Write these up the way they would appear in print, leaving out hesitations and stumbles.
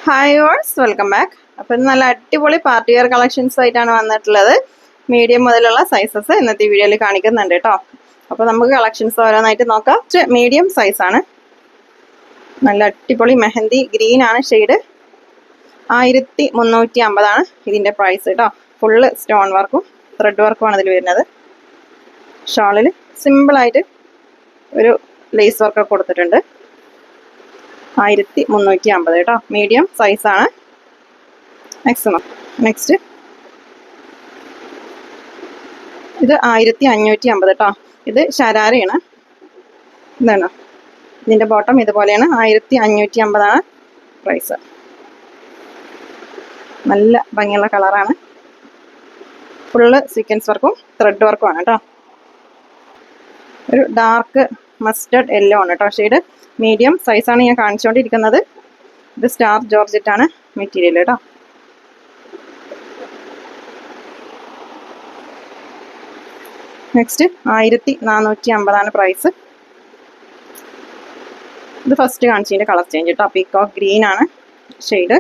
Hi ഓൾസ് welcome back. അപ്പം നല്ല അടിപൊളി പാർട്ടി വെയർ കളക്ഷൻസ് ആയിട്ടാണ് വന്നിട്ടുള്ളത്. മീഡിയം മുതലുള്ള സൈസസ് ഇന്നത്തെ വീഡിയോയിൽ കാണിക്കുന്നുണ്ട് കേട്ടോ. അപ്പോൾ നമുക്ക് കളക്ഷൻസ് ഓരോന്നായിട്ട് നോക്കാം. മീഡിയം സൈസാണ്. നല്ല അടിപൊളി മെഹന്തി ഗ്രീൻ ആണ് ഷെയ്ഡ്. 1350 ഇതിൻ്റെ പ്രൈസ് കേട്ടോ. ഫുള്ള് സ്റ്റോൺ വർക്കും ത്രെഡ് വർക്കും ആണ് ഇതിൽ വരുന്നത്. ഷാളിൽ സിമ്പിളായിട്ട് ഒരു ലേസ് വർക്കൊക്കെ കൊടുത്തിട്ടുണ്ട്. 1350 കേട്ടോ. മീഡിയം സൈസാണ്. നെക്സ്റ്റ് ഇത് 1550 കേട്ടോ. ഇത് ശരാരയാണ്. ഇതാണ് ഇതിൻ്റെ ബോട്ടം ഇതുപോലെയാണ്. 1550 പ്രൈസ്. നല്ല ഭംഗിയുള്ള കളറാണ്. ഫുള്ള് സീക്വൻസ് വർക്കും ത്രെഡ് വർക്കും ആണ് കേട്ടോ. ഒരു ഡാർക്ക് മസ്റ്റർഡ് യെല്ലോ ആണ് കേട്ടോ ഷെയ്ഡ്. മീഡിയം സൈസാണ് ഞാൻ കാണിച്ചുകൊണ്ടിരിക്കുന്നത്. ഇത് സ്റ്റാർ ജോർജറ്റ് ആണ് മെറ്റീരിയൽ കേട്ടോ. Next 1450 price. ഇത് ഫസ്റ്റ് കാണിച്ചതിൻ്റെ കളർ ചേഞ്ച് കേട്ടോ. പീക്കോക്ക് ഗ്രീൻ ആണ് ഷെയ്ഡ്.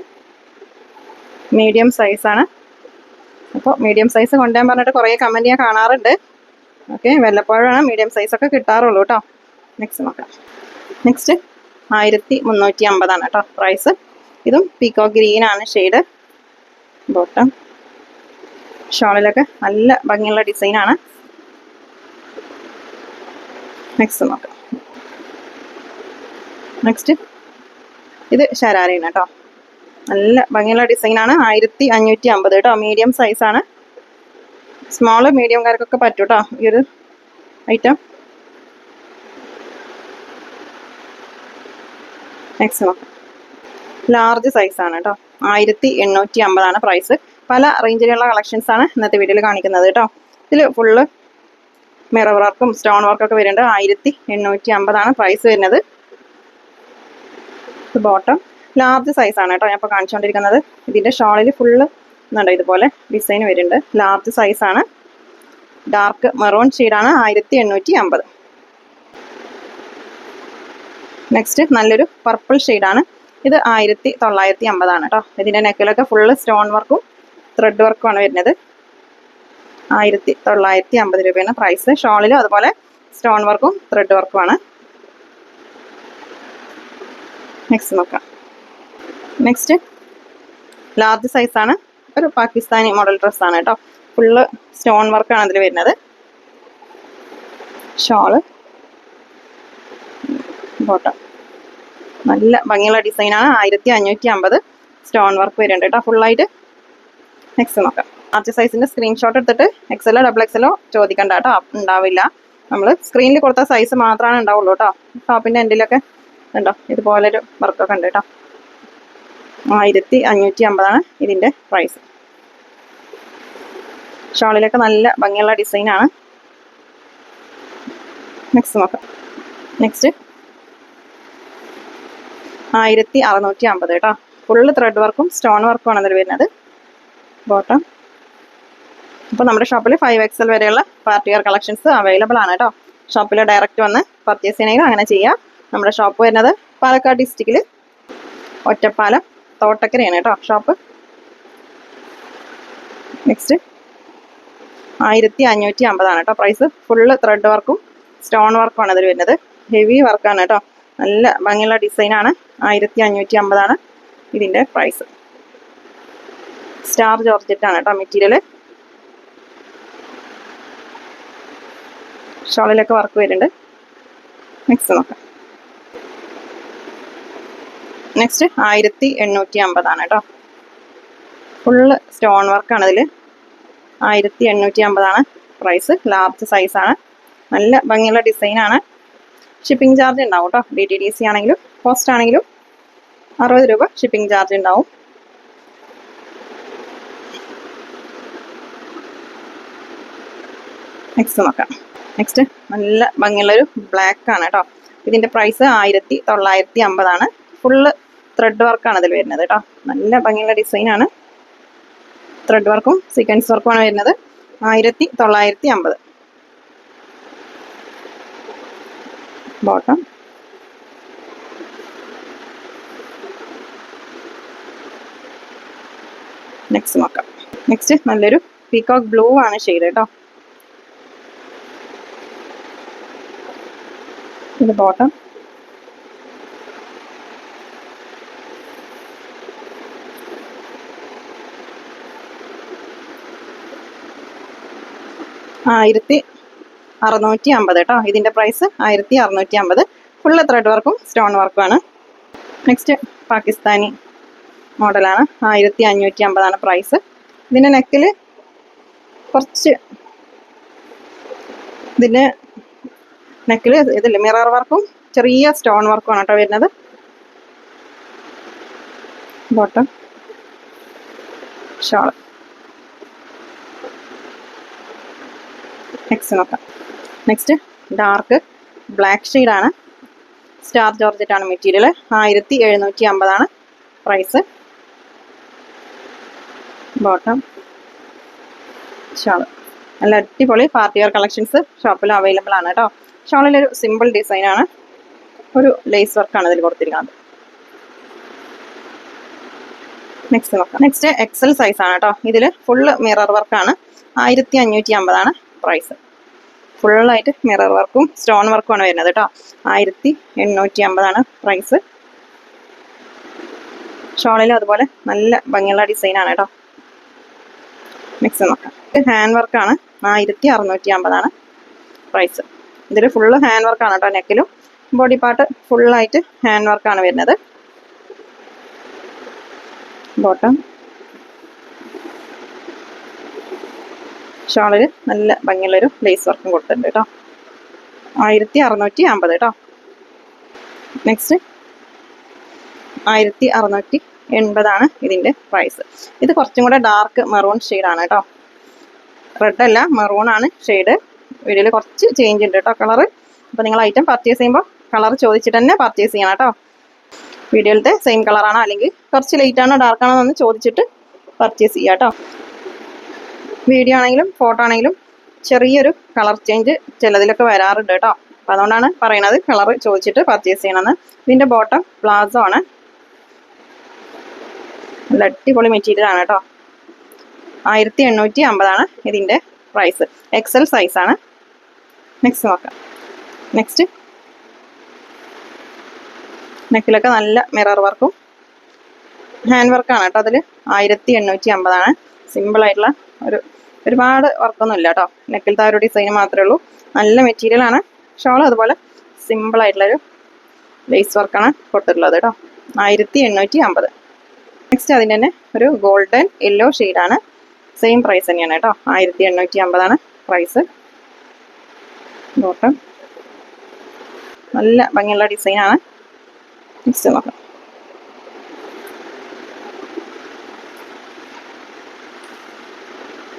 മീഡിയം സൈസാണ്. അപ്പോൾ മീഡിയം സൈസ് കൊണ്ടുവരാൻ പറഞ്ഞിട്ട് കുറേ കമൻറ്റ് ഞാൻ കാണാറുണ്ട്. ഓക്കെ, വല്ലപ്പോഴാണ് മീഡിയം സൈസൊക്കെ കിട്ടാറുള്ളൂ കേട്ടോ. നെക്സ്റ്റ് നോക്കാം. നെക്സ്റ്റ് 1350 കേട്ടോ പ്രൈസ്. ഇതും പീക്കോക്ക് ഗ്രീൻ ആണ് ഷെയ്ഡ്. ബോട്ടം ഷോളിലൊക്കെ നല്ല ഭംഗിയുള്ള ഡിസൈനാണ്. നെക്സ്റ്റ് നോക്കാം. നെക്സ്റ്റ് ഇത് ശരാരയാണ് കേട്ടോ. നല്ല ഭംഗിയുള്ള ഡിസൈനാണ്. 1550 കേട്ടോ. മീഡിയം സൈസാണ്. സ്മോള് മീഡിയംകാർക്കൊക്കെ പറ്റും കേട്ടോ ഈ ഒരു ഐറ്റം. നെക്സ്റ്റ് നോക്കാം. ലാർജ് സൈസാണ് കേട്ടോ. 1850 പ്രൈസ്. പല റേഞ്ചിലുള്ള കളക്ഷൻസ് ആണ് ഇന്നത്തെ വീഡിയോയിൽ കാണിക്കുന്നത് കേട്ടോ. ഇതിൽ ഫുള്ള് മിറർ വർക്കും സ്റ്റോൺ വർക്കൊക്കെ വരുന്നുണ്ട്. 1850 പ്രൈസ് വരുന്നത്. ബോട്ടം ലാർജ് സൈസാണ് കേട്ടോ ഞാൻ ഇപ്പോൾ കാണിച്ചുകൊണ്ടിരിക്കുന്നത്. ഇതിൻ്റെ ഷോളിൽ ഫുള്ള് എന്നുണ്ട് ഇതുപോലെ ഡിസൈൻ വരുന്നുണ്ട്. ലാർജ് സൈസാണ്. ഡാർക്ക് മെറൂൺ ഷെയ്ഡാണ്. 1850. നെക്സ്റ്റ് നല്ലൊരു പർപ്പിൾ ഷെയ്ഡാണ്. ഇത് 1950 കേട്ടോ. ഇതിൻ്റെ നെക്കിലൊക്കെ ഫുള്ള് സ്റ്റോൺ വർക്കും ത്രെഡ് വർക്കും ആണ് വരുന്നത്. 1950 രൂപയാണ് പ്രൈസ്. ഷോളിലും അതുപോലെ സ്റ്റോൺ വർക്കും ത്രെഡ് വർക്കും ആണ്. നെക്സ്റ്റ് നോക്കാം. നെക്സ്റ്റ് ലാർജ് സൈസാണ്. ഒരു പാകിസ്ഥാനി മോഡൽ ഡ്രസ്സാണ് കേട്ടോ. ഫുള്ള് സ്റ്റോൺ വർക്കാണ് അതിൽ വരുന്നത്. ഷോള് ബോട്ടം നല്ല ഭംഗിയുള്ള ഡിസൈനാണ്. 1550 സ്റ്റോൺ വർക്ക് വരുന്നുണ്ട് കേട്ടോ ഫുള്ളായിട്ട്. നെക്സ്റ്റ് നോക്കാം. ലാർജ് സൈസിൻ്റെ സ്ക്രീൻഷോട്ട് എടുത്തിട്ട് XL ഡബിൾ XL ചോദിക്കണ്ട കേട്ടോ. ഉണ്ടാവില്ല. നമ്മൾ സ്ക്രീനിൽ കൊടുത്ത സൈസ് മാത്രമാണ് ഉണ്ടാവുള്ളൂ കേട്ടോ. ടോപ്പിൻ്റെ എൻഡിലൊക്കെ ഉണ്ടോ ഇതുപോലൊരു വർക്കൊക്കെ ഉണ്ട് കേട്ടോ. 1550 ഇതിൻ്റെ പ്രൈസ്. ഷോളിലൊക്കെ നല്ല ഭംഗിയുള്ള ഡിസൈനാണ്. നെക്സ്റ്റ് നോക്കാം. നെക്സ്റ്റ് 1650 കേട്ടോ. ഫുള്ള് ത്രെഡ് വർക്കും സ്റ്റോൺ വർക്കും ആണ് അതിൽ വരുന്നത്. ബോട്ടം. അപ്പോൾ നമ്മുടെ ഷോപ്പിൽ 5XL വരെയുള്ള പാർട്ടി വെയർ കളക്ഷൻസ് അവൈലബിൾ ആണ് കേട്ടോ. ഷോപ്പിൽ ഡയറക്റ്റ് വന്ന് പർച്ചേസ് ചെയ്യണമെങ്കിൽ അങ്ങനെ ചെയ്യാം. നമ്മുടെ ഷോപ്പ് വരുന്നത് പാലക്കാട് ഡിസ്ട്രിക്റ്റിൽ ഒറ്റപ്പാലം തോട്ടക്കരയാണ് കേട്ടോ ഷോപ്പ്. നെക്സ്റ്റ് 1550 കേട്ടോ പ്രൈസ്. ഫുള്ള് ത്രെഡ് വർക്കും സ്റ്റോൺ വർക്കും ആണ് അതിൽ വരുന്നത്. ഹെവി വർക്കാണ് കേട്ടോ. നല്ല ഭംഗിയുള്ള ഡിസൈനാണ്. 1550 ഇതിൻ്റെ പ്രൈസ്. സ്റ്റാർ ജോർജറ്റ് ആണ് കേട്ടോ മെറ്റീരിയൽ. ഷോളിലൊക്കെ വർക്ക് വരുന്നുണ്ട്. നെക്സ്റ്റ് നോക്കാം. നെക്സ്റ്റ് 1850 കേട്ടോ. ഫുള്ള് സ്റ്റോൺ വർക്കാണ് ഇതിൽ. 1850 പ്രൈസ്. ലാർജ് സൈസാണ്. നല്ല ഭംഗിയുള്ള ഡിസൈനാണ്. ഷിപ്പിംഗ് ചാർജ് ഉണ്ടാവും കേട്ടോ. DTDC ആണെങ്കിലും പോസ്റ്റ് ആണെങ്കിലും 60 രൂപ ഷിപ്പിംഗ് ചാർജ് ഉണ്ടാവും. നെക്സ്റ്റ് നോക്കാം. നെക്സ്റ്റ് നല്ല ഭംഗിയുള്ളൊരു ബ്ലാക്ക് ആണ് കേട്ടോ. ഇതിൻ്റെ പ്രൈസ് 1950. ഫുള്ള് ത്രെഡ് വർക്കാണ് അതിൽ വരുന്നത് കേട്ടോ. നല്ല ഭംഗിയുള്ള ഡിസൈനാണ്. ത്രെഡ് വർക്കും സീക്വൻസ് വർക്കുമാണ് വരുന്നത്. 1950. ബോട്ടം നെക്സ്റ്റ് നോക്കാം. നെക്സ്റ്റ് നല്ലൊരു പീകോക്ക് ബ്ലൂ ആണ് ഷെയ്ഡ് കേട്ടോ. ഇത് ബോട്ടം. ആയിരത്തി 650 കേട്ടോ. ഇതിൻ്റെ പ്രൈസ് 1650. ഫുള്ള് ത്രെഡ് വർക്കും സ്റ്റോൺ വർക്കുമാണ്. നെക്സ്റ്റ് പാകിസ്ഥാനി മോഡലാണ്. 1550 പ്രൈസ്. ഇതിൻ്റെ നെക്കിൽ കുറച്ച് ഇതിൻ്റെ നെക്കിൽ ഇതില്ല മിറർ വർക്കും ചെറിയ സ്റ്റോൺ വർക്കുമാണ് കേട്ടോ വരുന്നത്. Bottom, shawl. നെക്സ്റ്റ് നോക്കാം. നെക്സ്റ്റ് ഡാർക്ക് ബ്ലാക്ക് ഷെയ്ഡാണ്. സ്റ്റാർ ജോർജറ്റാണ് മെറ്റീരിയൽ. 1750 പ്രൈസ്. Bottom, shawl. നല്ല അടിപൊളി പാർട്ടി വെയർ കളക്ഷൻസ് ഷോപ്പിൽ അവൈലബിൾ ആണ് കേട്ടോ. ഷോളിലൊരു സിമ്പിൾ ഡിസൈനാണ്, ഒരു ലേസ് വർക്കാണ് ഇതിൽ കൊടുത്തിരിക്കുന്നത്. നെക്സ്റ്റ് നോക്കാം. നെക്സ്റ്റ് എക്സൽ സൈസ് ആണ് കേട്ടോ. ഇതിൽ ഫുള്ള് മിറർ വർക്കാണ്. 1550 പ്രൈസ്. ഫുള്ളായിട്ട് മിറർ വർക്കും സ്റ്റോൺ വർക്കുമാണ് വരുന്നത് കേട്ടോ. 1850 പ്രൈസ്. ഷോളിൽ അതുപോലെ നല്ല ഭംഗിയുള്ള ഡിസൈനാണ് കേട്ടോ. നെക്സ്റ്റ് നോക്കാം. ഹാൻഡ് വർക്കാണ്. 1650 പ്രൈസ്. ഇതിൽ ഫുള്ള് ഹാൻഡ് വർക്കാണ് കേട്ടോ. നെക്കിലും ബോഡി പാർട്ട് ഫുള്ളായിട്ട് ഹാൻഡ് വർക്കാണ് വരുന്നത്. ബോട്ടം, ഷോളിൽ നല്ല ഭംഗിയുള്ളൊരു ലേസ് വർക്കും കൊടുത്തിട്ടുണ്ട് കേട്ടോ. 1650 കേട്ടോ. നെക്സ്റ്റ് 1680 ഇതിൻ്റെ പ്രൈസ്. ഇത് കുറച്ചും കൂടെ ഡാർക്ക് മെറൂൺ ഷെയ്ഡാണ് കേട്ടോ. റെഡ് അല്ല, മെറൂൺ ആണ് ഷെയ്ഡ്. വീഡിയോയിൽ കുറച്ച് ചേഞ്ച് ഉണ്ട് കേട്ടോ കളറ്. അപ്പോൾ നിങ്ങൾ ഐറ്റം പർച്ചേസ് ചെയ്യുമ്പോൾ കളർ ചോദിച്ചിട്ട് തന്നെ പർച്ചേസ് ചെയ്യണം കേട്ടോ. വീഡിയോയിലത്തെ സെയിം കളറാണോ അല്ലെങ്കിൽ കുറച്ച് ലൈറ്റ് ആണോ ഡാർക്ക് ആണോ എന്ന് ചോദിച്ചിട്ട് പർച്ചേസ് ചെയ്യുക കേട്ടോ. വീഡിയോ ആണെങ്കിലും ഫോട്ടോ ആണെങ്കിലും ചെറിയൊരു കളർ ചേഞ്ച് ചിലതിലൊക്കെ വരാറുണ്ട് കേട്ടോ. അപ്പോൾ അതുകൊണ്ടാണ് പറയണത് കളർ ചോദിച്ചിട്ട് പർച്ചേസ് ചെയ്യണമെന്ന്. ഇതിൻ്റെ ബോട്ടം പ്ലാസോ ആണ്. നല്ല അടിപൊളി മെറ്റീരിയൽ ആണ് കേട്ടോ. 1850 ഇതിൻ്റെ പ്രൈസ്. എക്സൽ സൈസാണ്. നെക്സ്റ്റ് നോക്കാം. നെക്സ്റ്റ് നെക്കിലൊക്കെ നല്ല മിറർ വർക്കും ഹാൻഡ് വർക്കാണ് കേട്ടോ. അതിൽ 1850 സിമ്പിളായിട്ടുള്ള ഒരുപാട് വർക്കൊന്നും ഇല്ല കേട്ടോ. നെക്കിലത്തെ ആ ഒരു ഡിസൈൻ മാത്രമേ ഉള്ളൂ. നല്ല മെറ്റീരിയലാണ്. ഷോൾ അതുപോലെ സിമ്പിളായിട്ടുള്ളൊരു ലേസ് വർക്കാണ് കൊടുത്തിട്ടുള്ളത് കേട്ടോ. 1850. നെക്സ്റ്റ് അതിൻ്റെ തന്നെ ഒരു ഗോൾഡൻ യെല്ലോ ഷെയ്ഡാണ്. സെയിം പ്രൈസ് തന്നെയാണ് കേട്ടോ. 1850 പ്രൈസ്. ബോട്ടം നല്ല ഭംഗിയുള്ള ഡിസൈനാണ്. നെക്സ്റ്റ് നോക്കാം.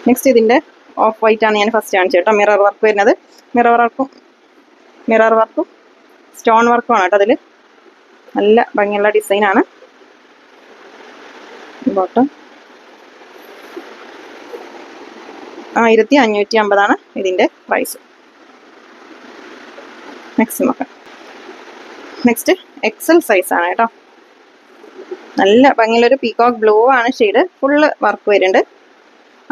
നെക്സ്റ്റ് ഇതിൻ്റെ ഓഫ് വൈറ്റ് ആണ് ഞാൻ ഫസ്റ്റ് കാണിച്ചത് കേട്ടോ. മിറർ വർക്ക് വരുന്നത്. മിറർ വർക്കും സ്റ്റോൺ വർക്കുമാണ് കേട്ടോ. അതിൽ നല്ല ഭംഗിയുള്ള ഡിസൈനാണ്. ബോട്ടം 1550 ഇതിൻ്റെ പ്രൈസ്. നെക്സ്റ്റ് നോക്കാം. നെക്സ്റ്റ് എക്സൽ സൈസാണ് കേട്ടോ. നല്ല ഭംഗിയുള്ളൊരു പീകോക്ക് ബ്ലൂ ആണ് ഷെയ്ഡ്. ഫുള്ള് വർക്ക് വരുന്നുണ്ട്.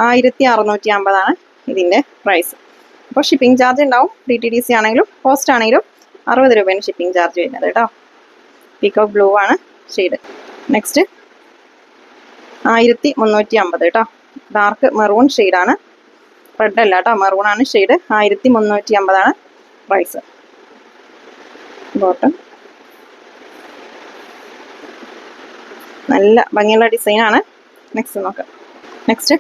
1650 ഇതിൻ്റെ പ്രൈസ്. അപ്പോൾ ഷിപ്പിംഗ് ചാർജ് ഉണ്ടാവും. DTDC ആണെങ്കിലും പോസ്റ്റ് ആണെങ്കിലും 60 രൂപയാണ് ഷിപ്പിംഗ് ചാർജ് വരുന്നത് കേട്ടോ. പീകോക്ക് ബ്ലൂ ആണ് ഷെയ്ഡ്. നെക്സ്റ്റ് 1350 കേട്ടോ. ഡാർക്ക് മെറൂൺ ഷെയ്ഡാണ്. റെഡ് അല്ല കേട്ടോ, മെറൂൺ ആണ് ഷെയ്ഡ്. 1350 പ്രൈസ്. ബോട്ടം നല്ല ഭംഗിയുള്ള ഡിസൈനാണ്. നെക്സ്റ്റ് നോക്കാം. നെക്സ്റ്റ്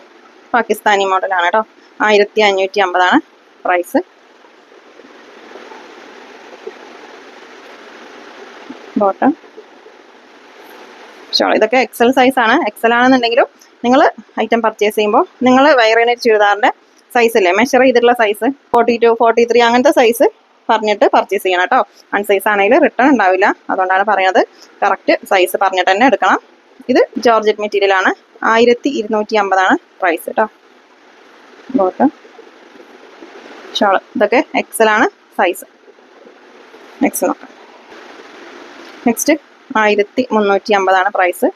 പാകിസ്ഥാനി മോഡലാണ് കേട്ടോ. 1550 പ്രൈസ്. Bottom shawl. ഇതൊക്കെ എക്സൽ സൈസാണ്. എക്സൽ ആണെന്നുണ്ടെങ്കിലും നിങ്ങൾ ഐറ്റം പർച്ചേസ് ചെയ്യുമ്പോൾ നിങ്ങൾ വെയർ ചെയ്യുന്ന ചുരിദാറിൻ്റെ സൈസ് ഇല്ലേ, മെഷർ ചെയ്തിട്ടുള്ള സൈസ് 42, 43 അങ്ങനത്തെ സൈസ് പറഞ്ഞിട്ട് പർച്ചേസ് ചെയ്യണം കേട്ടോ. അൺസൈസ് ആണെങ്കിൽ റിട്ടേൺ ഉണ്ടാവില്ല. അതുകൊണ്ടാണ് പറയുന്നത് കറക്റ്റ് സൈസ് പറഞ്ഞിട്ട് തന്നെ എടുക്കണം. ഇത് ജോർജറ്റ് മെറ്റീരിയൽ ആണ്. 1250 പ്രൈസ് കേട്ടോ. Bottom shawl. ഇതൊക്കെ എക്സൽ ആണ് സൈസ്. നെക്സ്റ്റ് നോക്കാം. Next 1350 price.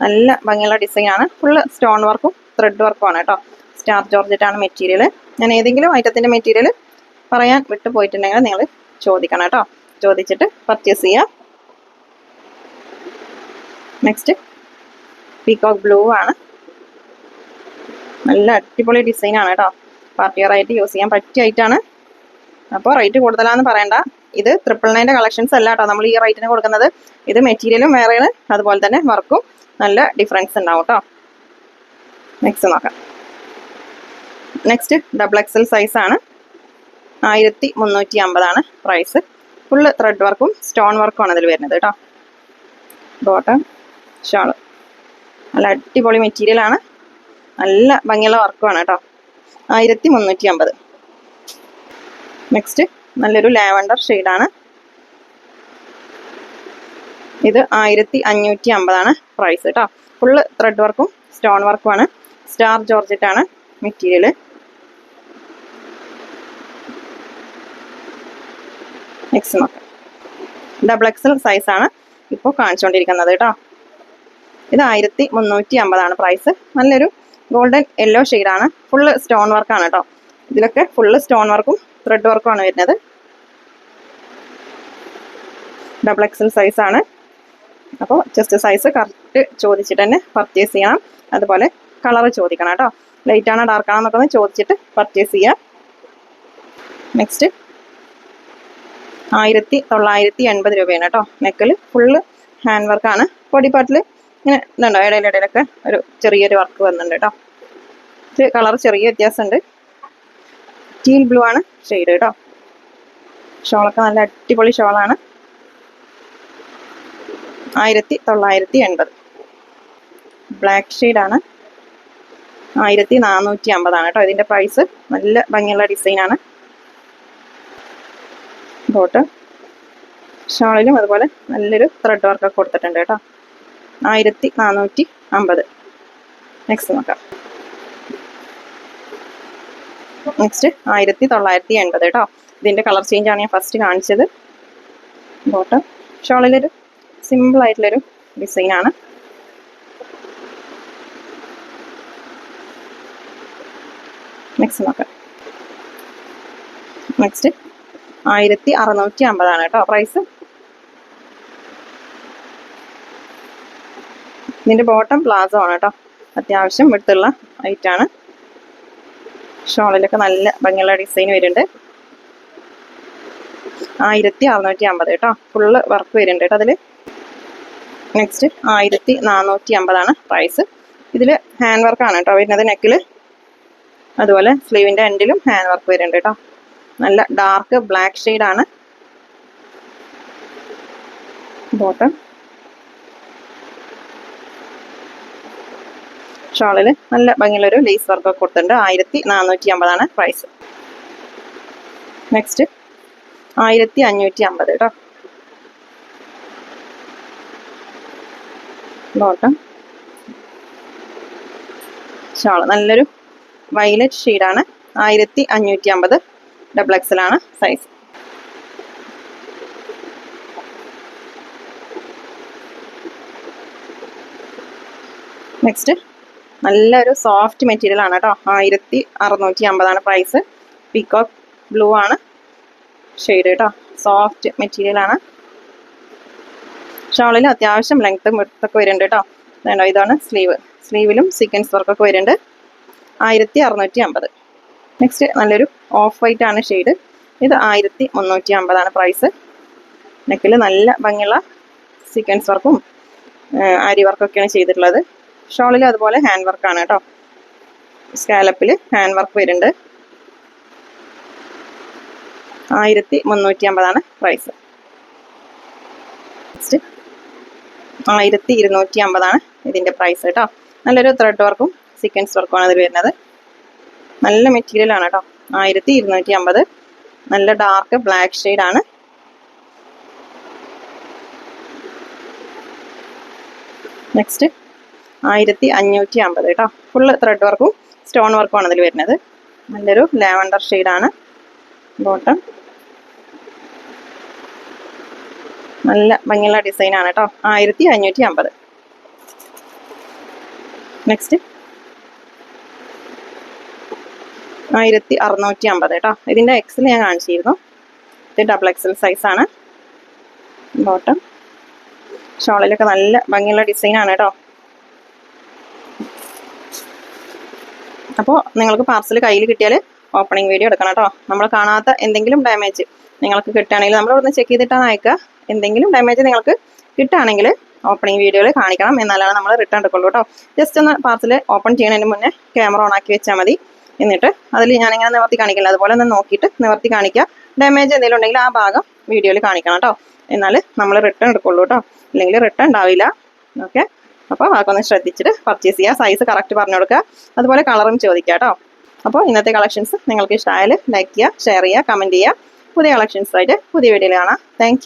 നല്ല ഭംഗിയുള്ള ഡിസൈനാണ്. ഫുള്ള് സ്റ്റോൺ വർക്കും ത്രെഡ് വർക്കും ആണ് കേട്ടോ. സ്റ്റാർ ജോർജറ്റാണ് മെറ്റീരിയൽ. ഞാൻ ഏതെങ്കിലും ഐറ്റത്തിൻ്റെ മെറ്റീരിയൽ പറയാൻ വിട്ടു പോയിട്ടുണ്ടെങ്കിൽ നിങ്ങൾ ചോദിക്കണം കേട്ടോ. ചോദിച്ചിട്ട് പർച്ചേസ് ചെയ്യാം. നെക്സ്റ്റ് പീകോക്ക് ബ്ലൂ ആണ്. നല്ല അടിപൊളി ഡിസൈനാണ് കേട്ടോ. പാർട്ടി വെയർ ആയിട്ട് യൂസ് ചെയ്യാൻ പറ്റിയ ഐറ്റാണ്. അപ്പോൾ റേറ്റ് കൂടുതലാണെന്ന് പറയണ്ട. ഇത് 999 കളക്ഷൻസ് അല്ല കേട്ടോ നമ്മൾ ഈ റേറ്റിന് കൊടുക്കുന്നത്. ഇത് മെറ്റീരിയലും വേറെയാണ്, അതുപോലെ തന്നെ വർക്കും നല്ല ഡിഫറൻസ് ഉണ്ടാവും കേട്ടോ. നെക്സ്റ്റ് നോക്കാം. നെക്സ്റ്റ് XXL സൈസാണ്. 1350 പ്രൈസ്. ഫുള്ള് ത്രെഡ് വർക്കും സ്റ്റോൺ വർക്കും ആണ് ഇതിൽ വരുന്നത് കേട്ടോ. ബോട്ടം ഷാള് നല്ല അടിപൊളി മെറ്റീരിയലാണ്. നല്ല ഭംഗിയുള്ള വർക്കുമാണ് കേട്ടോ. 1350. നെക്സ്റ്റ് നല്ലൊരു ലാവൻഡർ ഷെയ്ഡാണ്. ഇത് 1550 പ്രൈസ് കേട്ടോ. ഫുള്ള് ത്രെഡ് വർക്കും സ്റ്റോൺ വർക്കുമാണ്. സ്റ്റാർ ജോർജറ്റാണ് മെറ്റീരിയൽ. നെക്സ്റ്റ് നോക്കാം. XXL സൈസാണ് ഇപ്പോൾ കാണിച്ചുകൊണ്ടിരിക്കുന്നത് കേട്ടോ. ഇത് 1350 പ്രൈസ്. നല്ലൊരു ഗോൾഡൻ യെല്ലോ ഷെയ്ഡാണ്. ഫുള്ള് സ്റ്റോൺ വർക്കാണ് കേട്ടോ. ഇതിലൊക്കെ ഫുള്ള് സ്റ്റോൺ വർക്കും ത്രെഡ് വർക്കും ആണ് വരുന്നത്. XXL സൈസാണ്. അപ്പോൾ ജസ്റ്റ് സൈസ് കറക്റ്റ് ചോദിച്ചിട്ട് തന്നെ പർച്ചേസ് ചെയ്യണം. അതുപോലെ കളർ ചോദിക്കണം കേട്ടോ. ലൈറ്റ് ആണോ ഡാർക്ക് ആണോ എന്നൊക്കെ ഒന്ന് ചോദിച്ചിട്ട് പർച്ചേസ് ചെയ്യാം. നെക്സ്റ്റ് 1980 രൂപയാണ് കേട്ടോ. നെക്കിൽ ഫുള്ള് ഹാൻഡ് വർക്കാണ്. ബോഡിപ്പാർട്ടിൽ ഇങ്ങനെ ഇതുണ്ടോ, ഇടയിലൊക്കെ ഒരു ചെറിയൊരു വർക്ക് വന്നിട്ടുണ്ട് കേട്ടോ. ഇത് കളർ ചെറിയ വ്യത്യാസമുണ്ട്. ടീൽ ബ്ലൂ ആണ് ഷെയ്ഡ് കേട്ടോ. ഷോളൊക്കെ നല്ല അടിപൊളി ഷോളാണ്. 1980. ബ്ലാക്ക് ഷെയ്ഡാണ്. 1450 കേട്ടോ ഇതിൻ്റെ പ്രൈസ്. നല്ല ഭംഗിയുള്ള ഡിസൈനാണ്. ബോട്ട് ഷാളിലും അതുപോലെ നല്ലൊരു ത്രെഡ് വർക്കൊക്കെ കൊടുത്തിട്ടുണ്ട് കേട്ടോ. 1450. നെക്സ്റ്റ് നോക്കാം. നെക്സ്റ്റ് 1980 കേട്ടോ. ഇതിൻ്റെ കളർ ചേഞ്ചാണ് ഞാൻ ഫസ്റ്റ് കാണിച്ചത്. ബോട്ടം ഷോളിലൊരു സിമ്പിൾ ആയിട്ടുള്ളൊരു ഡിസൈനാണ്. നെക്സ്റ്റ് നോക്കാം. നെക്സ്റ്റ് 1650 കേട്ടോ പ്രൈസ്. ഇതിൻ്റെ ബോട്ടം പ്ലാസോ ആണ് കേട്ടോ. അത്യാവശ്യം വിട്ടുള്ള ഐറ്റാണ്. ഷോളിലൊക്കെ നല്ല ഭംഗിയുള്ള ഡിസൈൻ വരുന്നുണ്ട്. 1650 കേട്ടോ. ഫുള്ള് വർക്ക് വരുന്നുണ്ട് കേട്ടോ അതിൽ. Next 1450 price. ഇതിൽ ഹാൻഡ് വർക്കാണ് കേട്ടോ വരുന്നത് നെക്കിൽ. അതുപോലെ സ്ലീവിൻ്റെ എൻഡിലും ഹാൻഡ് വർക്ക് വരുന്നുണ്ട് കേട്ടോ. നല്ല ഡാർക്ക് ബ്ലാക്ക് ഷെയ്ഡാണ്. ബോട്ടം ഷോളിൽ നല്ല ഭംഗിയുള്ളൊരു ലേസ് വർക്കൊക്കെ കൊടുത്തിട്ടുണ്ട്. 1450 പ്രൈസ്. നെക്സ്റ്റ് 1550 കേട്ടോ. ബോട്ടം ഷാള് നല്ലൊരു വയലറ്റ് ഷെയ്ഡാണ്. 1550. XXL ആണ് സൈസ്. നെക്സ്റ്റ് നല്ലൊരു സോഫ്റ്റ് മെറ്റീരിയൽ ആണ് കേട്ടോ. 1650 പ്രൈസ്. പീകോക്ക് ബ്ലൂ ആണ് ഷെയ്ഡ് കേട്ടോ. സോഫ്റ്റ് മെറ്റീരിയൽ ആണ്. ഷോളിൽ അത്യാവശ്യം ലെങ്ത്തും വിഡ്ത്തൊക്കെ വരുന്നുണ്ട് കേട്ടോ. വേണ്ടോ, ഇതാണ് സ്ലീവ്. സ്ലീവിലും സീക്വൻസ് വർക്കൊക്കെ വരുന്നുണ്ട്. 1650. നെക്സ്റ്റ് നല്ലൊരു ഓഫ് വൈറ്റ് ആണ് ഷെയ്ഡ്. ഇത് 1350 പ്രൈസ്. നെക്കിൽ നല്ല ഭംഗിയുള്ള സീക്വൻസ് വർക്കും ആരി വർക്കൊക്കെയാണ് ചെയ്തിട്ടുള്ളത്. ഷോളിൽ അതുപോലെ ഹാൻഡ് വർക്കാണ് കേട്ടോ. സ്കാലപ്പിൽ ഹാൻഡ് വർക്ക് വരുന്നുണ്ട്. 1350 പ്രൈസ്. നെക്സ്റ്റ് 1250 ഇതിൻ്റെ പ്രൈസ് കേട്ടോ. നല്ലൊരു ത്രെഡ് വർക്കും സീക്വൻസ് വർക്കുമാണ് ഇതിൽ വരുന്നത്. നല്ല മെറ്റീരിയൽ ആണ് കേട്ടോ. 1250. നല്ല ഡാർക്ക് ബ്ലാക്ക് ഷെയ്ഡാണ്. നെക്സ്റ്റ് 1550 കേട്ടോ. ഫുള്ള് ത്രെഡ് വർക്കും സ്റ്റോൺ വർക്കുമാണ് ഇതിൽ വരുന്നത്. നല്ലൊരു ലാവൻഡർ ഷെയ്ഡാണ്. ബോട്ടം നല്ല ഭംഗിയുള്ള ഡിസൈനാണ് കേട്ടോ. 1550. നെക്സ്റ്റ് 1650 കേട്ടോ. ഇതിൻ്റെ എക്സൽ ഞാൻ കാണിച്ചിരുന്നു. ഇത് ഡബിൾ എക്സൽ സൈസാണ്. ബോട്ടം ഷോളിലൊക്കെ നല്ല ഭംഗിയുള്ള ഡിസൈനാണ് കേട്ടോ. അപ്പോൾ നിങ്ങൾക്ക് പാർസൽ കയ്യിൽ കിട്ടിയാൽ ഓപ്പണിംഗ് വീഡിയോ എടുക്കണം കേട്ടോ. നമ്മൾ കാണാത്ത എന്തെങ്കിലും ഡാമേജ് നിങ്ങൾക്ക് കിട്ടുകയാണെങ്കിൽ നമ്മൾ ഇവിടുന്ന് ചെക്ക് ചെയ്തിട്ടാണ് അയക്കുക. എന്തെങ്കിലും ഡാമേജ് നിങ്ങൾക്ക് കിട്ടുകയാണെങ്കിൽ ഓപ്പണിംഗ് വീഡിയോയിൽ കാണിക്കണം, എന്നാലാണ് നമ്മൾ റിട്ടേൺ എടുക്കുള്ളൂ കേട്ടോ. ജസ്റ്റ് ഒന്ന് പാർസൽ ഓപ്പൺ ചെയ്യുന്നതിന് മുന്നേ ക്യാമറ ഓൺ ആക്കി വെച്ചാൽ മതി. എന്നിട്ട് അതിൽ ഞാനിങ്ങനെ നിവർത്തി കാണിക്കില്ല, അതുപോലെ ഒന്ന് നോക്കിയിട്ട് നിവർത്തി കാണിക്കുക. ഡാമേജ് എന്തെങ്കിലും ഉണ്ടെങ്കിൽ ആ ഭാഗം വീഡിയോയിൽ കാണിക്കണം കേട്ടോ, എന്നാൽ നമ്മൾ റിട്ടേൺ എടുക്കുള്ളൂ കേട്ടോ. ഇല്ലെങ്കിൽ റിട്ടേൺ ഉണ്ടാവില്ല. ഓക്കെ, അപ്പോൾ അതൊക്കെ ഒന്ന് ശ്രദ്ധിച്ചിട്ട് പർച്ചേസ് ചെയ്യുക. സൈസ് കറക്റ്റ് പറഞ്ഞു കൊടുക്കുക, അതുപോലെ കളറും ചോദിക്കുക കേട്ടോ. അപ്പോൾ ഇന്നത്തെ കളക്ഷൻസ് നിങ്ങൾക്ക് ഇഷ്ടമായാൽ ലൈക്ക് ചെയ്യുക, ഷെയർ ചെയ്യുക, കമൻറ്റ് ചെയ്യുക. പുതിയ കളക്ഷൻസായിട്ട് പുതിയ വീഡിയോയിൽ കാണാം. താങ്ക്